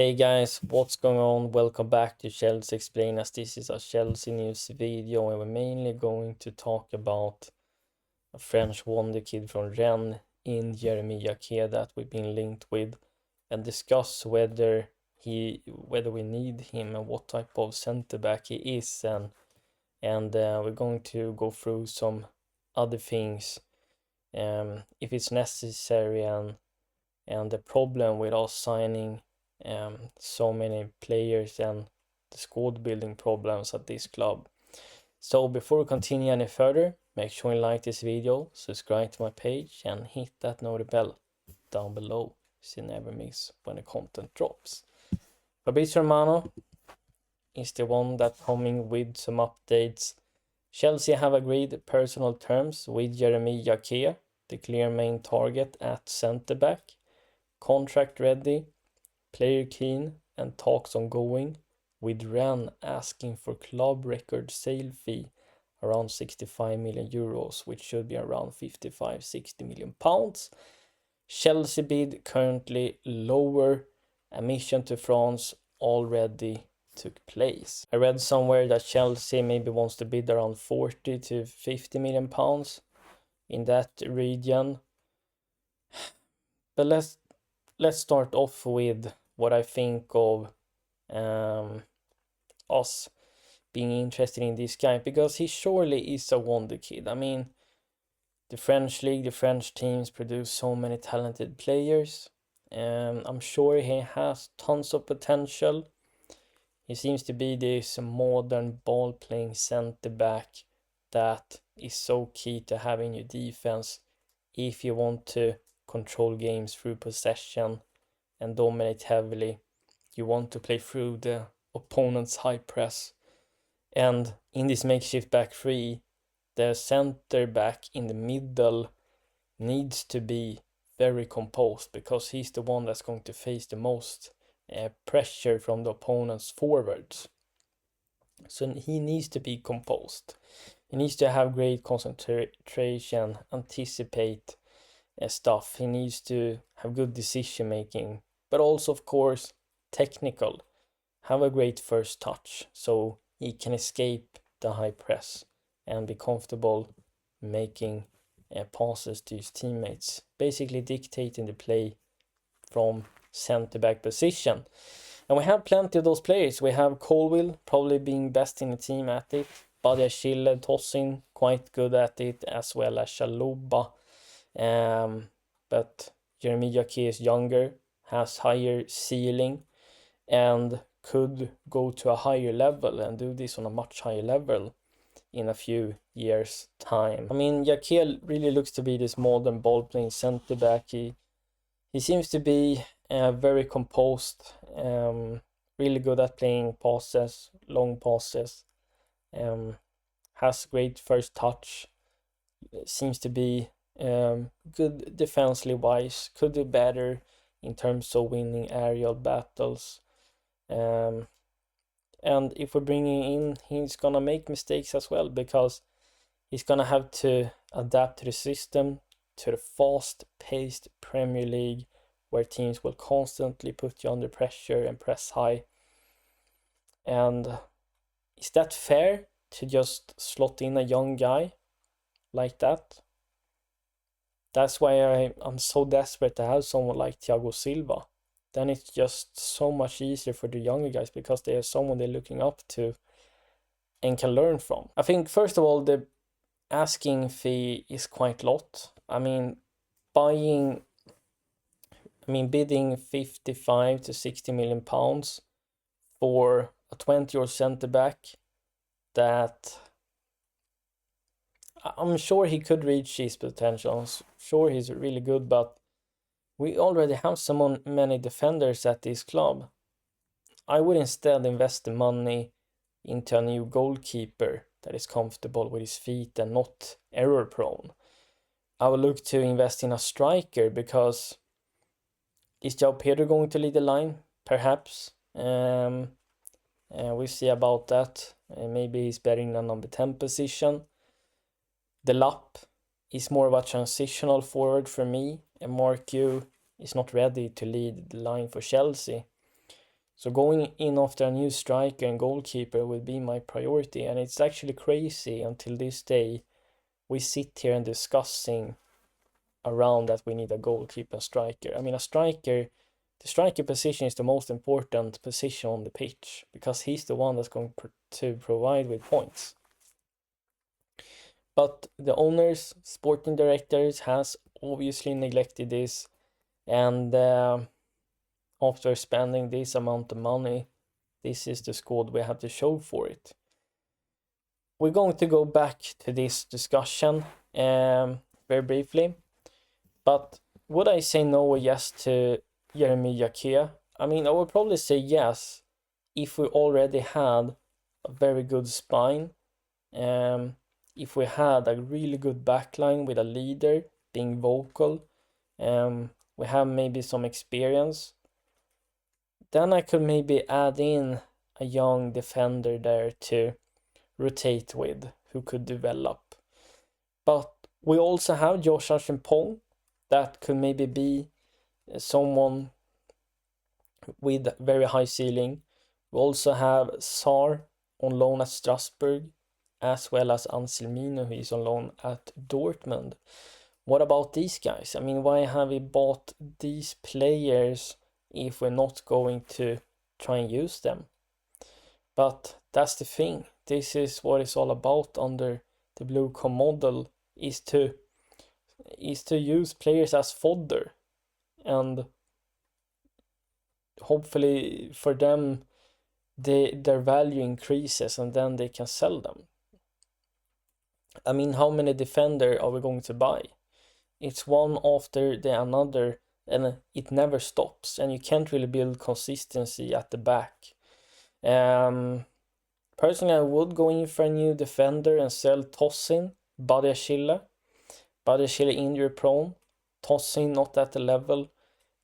Hey guys, what's going on? Welcome back to Chelsea Explain, as this is a Chelsea news video and we're mainly going to talk about a French wonder kid from Rennes in Jérémy Jacquet that we've been linked with, and discuss whether we need him and what type of centre back he is, and we're going to go through some other things, if it's necessary, and the problem with us signing so many players and the squad building problems at this club. So before we continue any further, make sure you like this video, subscribe to my page and hit that notification bell down below so you never miss when the content drops. Fabrizio Romano is the one that coming with some updates. Chelsea have agreed personal terms with Jérémy Jacquet, the clear main target at centre back. Contract ready, player keen, and talks ongoing, with Rennes asking for club record sale fee around 65 million euros, which should be around 55-60 million pounds. Chelsea bid currently lower. A mission to France already took place. I read somewhere that Chelsea maybe wants to bid around 40 to 50 million pounds in that region. But let's start off with what I think of us being interested in this guy, because he surely is a wonder kid. I mean, the French league, the French teams produce so many talented players. I'm sure he has tons of potential. He seems to be this modern ball-playing centre back that is so key to having your defense if you want to control games through possession and dominate heavily. You want to play through the opponent's high press. And in this makeshift back three, the center back in the middle needs to be very composed, because he's the one that's going to face the most pressure from the opponent's forwards. So he needs to be composed. He needs to have great concentration, anticipate stuff. He needs to have good decision making, but also, of course, technical. Have a great first touch so he can escape the high press and be comfortable making passes to his teammates, basically dictating the play from center back position. And we have plenty of those players. We have Colwill probably being best in the team at it, Badia Schiller tossing quite good at it, as well as Chaluba. But Jérémy Jacquet is younger, has higher ceiling, and could go to a higher level and do this on a much higher level in a few years' time. I mean, Jacquet really looks to be this modern ball-playing centre back. He seems to be very composed, really good at playing passes, long passes, has great first touch, seems to be good defensively wise, could do better in terms of winning aerial battles. And if we're bringing in, he's gonna make mistakes as well, because he's gonna have to adapt to the system, to the fast-paced Premier League, where teams will constantly put you under pressure and press high. And is that fair to just slot in a young guy like that? That's why I'm so desperate to have someone like Thiago Silva. Then it's just so much easier for the younger guys, because they have someone they're looking up to and can learn from. I think, first of all, the asking fee is quite a lot. I mean, bidding 55 to 60 million pounds for a 20-year-old centre back that I'm sure he could reach his potential. I'm sure he's really good, but we already have so many defenders at this club. I would instead invest the money into a new goalkeeper that is comfortable with his feet and not error prone. I would look to invest in a striker, because is João Pedro going to lead the line? Perhaps. We'll see about that. Maybe he's better in a number 10 position. The Lap is more of a transitional forward for me, and Mark Yu is not ready to lead the line for Chelsea. So going in after a new striker and goalkeeper would be my priority, and it's actually crazy until this day we sit here and discussing around that we need a goalkeeper and striker. I mean, the striker position is the most important position on the pitch because he's the one that's going to provide with points. But the owners, sporting directors has obviously neglected this, and after spending this amount of money, this is the squad we have to show for it. We're going to go back to this discussion very briefly, but would I say no or yes to Jérémy Jacquet? I mean, I would probably say yes if we already had a very good spine, if we had a really good backline with a leader being vocal, we have maybe some experience. Then I could maybe add in a young defender there to rotate with, who could develop. But we also have Josh Chimpong, that could maybe be someone with very high ceiling. We also have Sar on loan at Strasbourg, as well as Anselmino, who is on loan at Dortmund. What about these guys? I mean, why have we bought these players if we're not going to try and use them? But that's the thing. This is what it's all about under the Bluecom model, is to use players as fodder, and hopefully for them their value increases and then they can sell them. I mean, how many defender are we going to buy? It's one after the another, and it never stops, and you can't really build consistency at the back. Personally, I would go in for a new defender and sell Tosin, Badiashile injury prone, Tosin not at the level,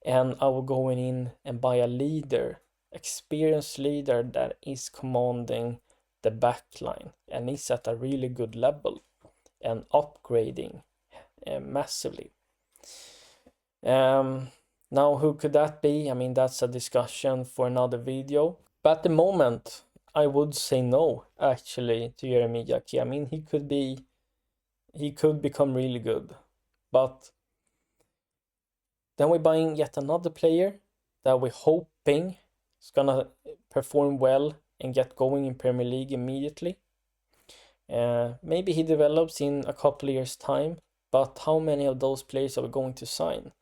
and I would go in and buy a leader, experienced leader that is commanding the backline and is at a really good level and upgrading massively. Now, who could that be? I mean, that's a discussion for another video. But at the moment, I would say no, actually, to Jérémy Jacquet. I mean, he could become really good. But then we're buying yet another player that we're hoping is gonna perform well and get going in Premier League immediately. Maybe he develops in a couple of years' time, but how many of those players are we going to sign?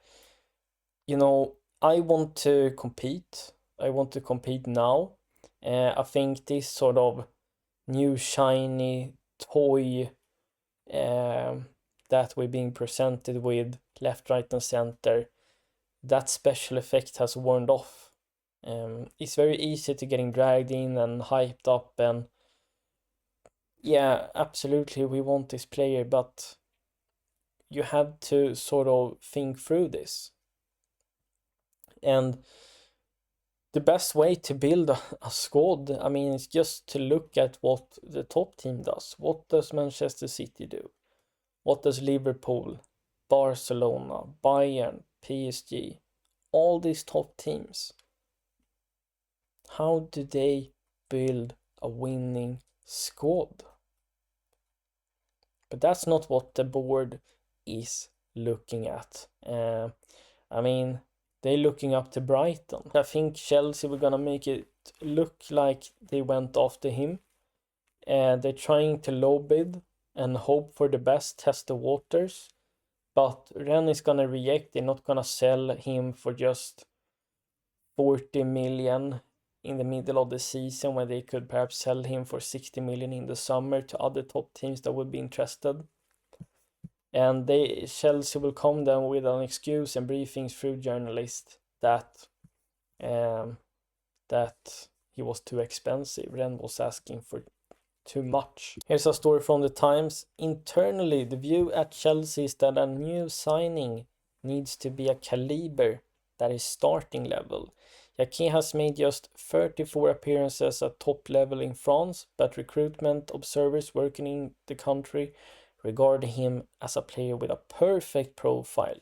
You know, I want to compete. I want to compete now. I think this sort of new shiny toy that we're being presented with left, right, and center, that special effect has worn off. It's very easy to getting dragged in and hyped up, and yeah, absolutely, we want this player, but you have to sort of think through this. And the best way to build a squad, I mean, is just to look at what the top team does. What does Manchester City do? What does Liverpool, Barcelona, Bayern, PSG, all these top teams? How do they build a winning squad? But that's not what the board is looking at. I mean, they're looking up to Brighton. I think Chelsea were gonna make it look like they went after him. They're trying to low bid and hope for the best, test the waters. But Rennes is gonna react. They're not gonna sell him for just 40 million in the middle of the season, when they could perhaps sell him for 60 million in the summer to other top teams that would be interested. And Chelsea will come down with an excuse and briefings through journalists that he was too expensive. Rennes was asking for too much. Here's a story from the Times. Internally, the view at Chelsea is that a new signing needs to be a caliber that is starting level. Jacquet has made just 34 appearances at top level in France, but recruitment observers working in the country regard him as a player with a perfect profile,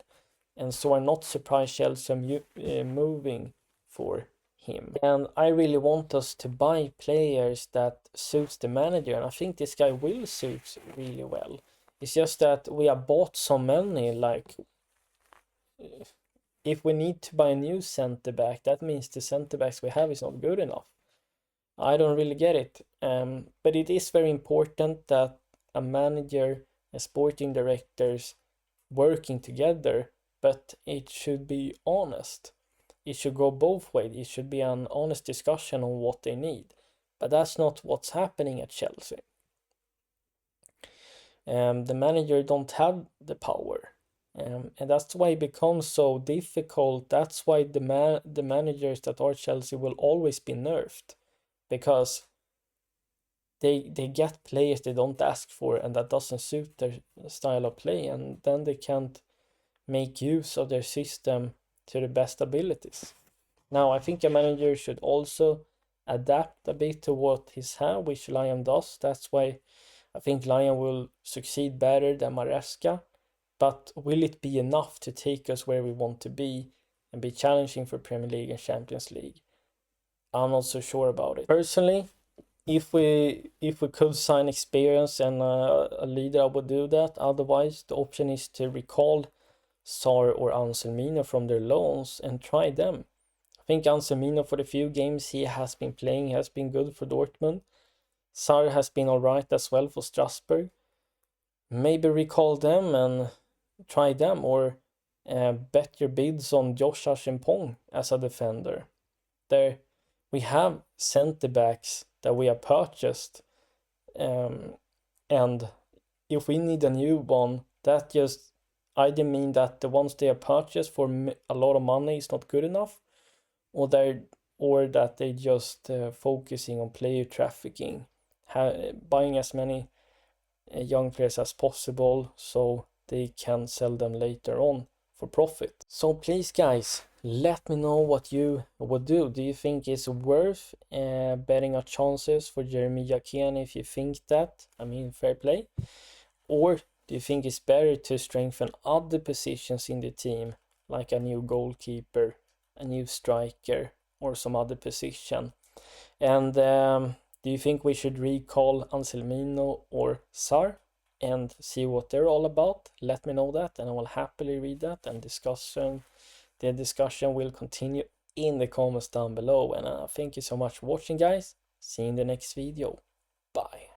and so are not surprised Chelsea are moving for him. And I really want us to buy players that suits the manager, and I think this guy will suit really well. It's just that we have bought so many, like if we need to buy a new center back, that means the center backs we have is not good enough. I don't really get it. But it is very important that a manager and sporting directors working together, but it should be honest. It should go both ways. It should be an honest discussion on what they need. But that's not what's happening at Chelsea. The manager don't have the power. And that's why it becomes so difficult. That's why the managers that are Chelsea will always be nerfed. Because they get players they don't ask for and that doesn't suit their style of play, and then they can't make use of their system to the best abilities. Now, I think a manager should also adapt a bit to what he's had, which Lion does. That's why I think Lion will succeed better than Maresca. But will it be enough to take us where we want to be and be challenging for Premier League and Champions League? I'm not so sure about it. Personally, if we could sign experience and a leader, I would do that. Otherwise, the option is to recall Sar or Anselmino from their loans and try them. I think Anselmino, for the few games he has been playing, has been good for Dortmund. Sar has been alright as well for Strasbourg. Maybe recall them and try them, or bet your bids on Josh Chimpong as a defender. There we have centre backs that we have purchased, and if we need a new one, that just either mean that the ones they have purchased for a lot of money is not good enough, or that they just focusing on player trafficking, buying as many young players as possible so they can sell them later on for profit. So please guys, let me know what you would do. Do you think it's worth betting our chances for Jérémy Jacquet? And if you think that, I mean, fair play. Or do you think it's better to strengthen other positions in the team, like a new goalkeeper, a new striker, or some other position? And do you think we should recall Anselmino or Sar and see what they're all about? Let me know that, and I will happily read that, and the discussion will continue in the comments down below. And thank you so much for watching, guys. See you in the next video. Bye.